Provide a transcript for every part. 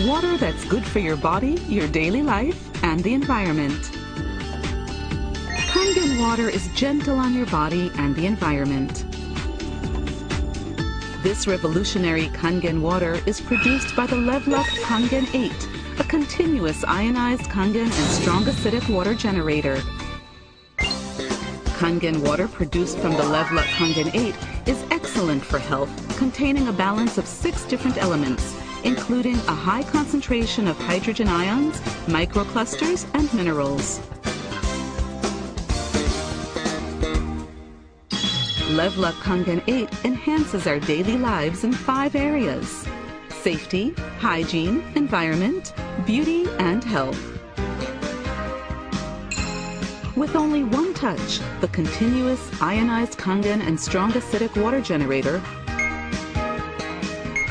Water that's good for your body, your daily life, and the environment. KangenWater is gentle on your body and the environment. This revolutionary KangenWater is produced by the LeveLuk KANGEN 8, a continuous ionized Kangen and strong acidic water generator. KangenWater produced from the LeveLuk KANGEN 8 is excellent for health, containing a balance of 6 different elements, including a high concentration of hydrogen ions, microclusters, and minerals. LeveLuk KANGEN 8 enhances our daily lives in 5 areas: safety, hygiene, environment, beauty, and health. With only one touch, the continuous ionized Kangen and strong acidic water generator,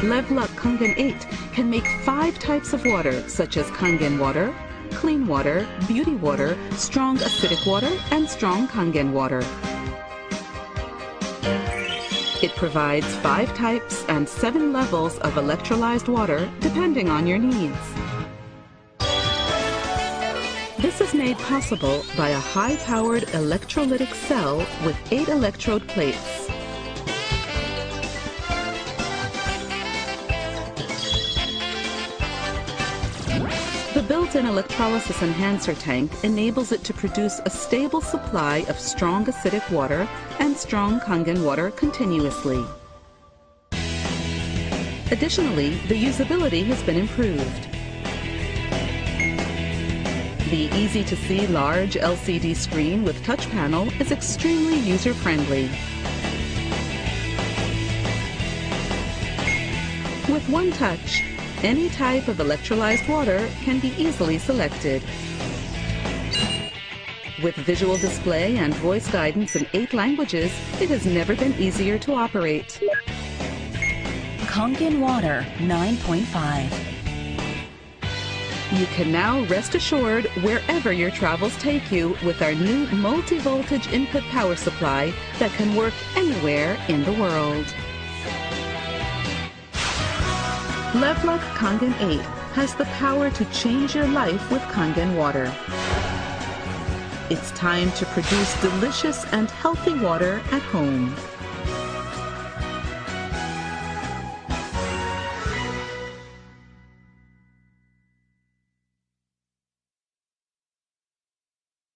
LeveLuk KANGEN 8 can make 5 types of water, such as KangenWater, clean water, beauty water, strong acidic water, and strong KangenWater. It provides 5 types and 7 levels of electrolyzed water, depending on your needs. This is made possible by a high-powered electrolytic cell with 8 electrode plates. The built-in electrolysis enhancer tank enables it to produce a stable supply of strong acidic water and strong KangenWater continuously. Additionally, the usability has been improved. The easy-to-see large LCD screen with touch panel is extremely user-friendly. With one touch, any type of electrolyzed water can be easily selected. With visual display and voice guidance in 8 languages, it has never been easier to operate. KangenWater 9.5. You can now rest assured wherever your travels take you with our new multi-voltage input power supply that can work anywhere in the world. LeveLuk KANGEN 8 has the power to change your life with KangenWater. It's time to produce delicious and healthy water at home.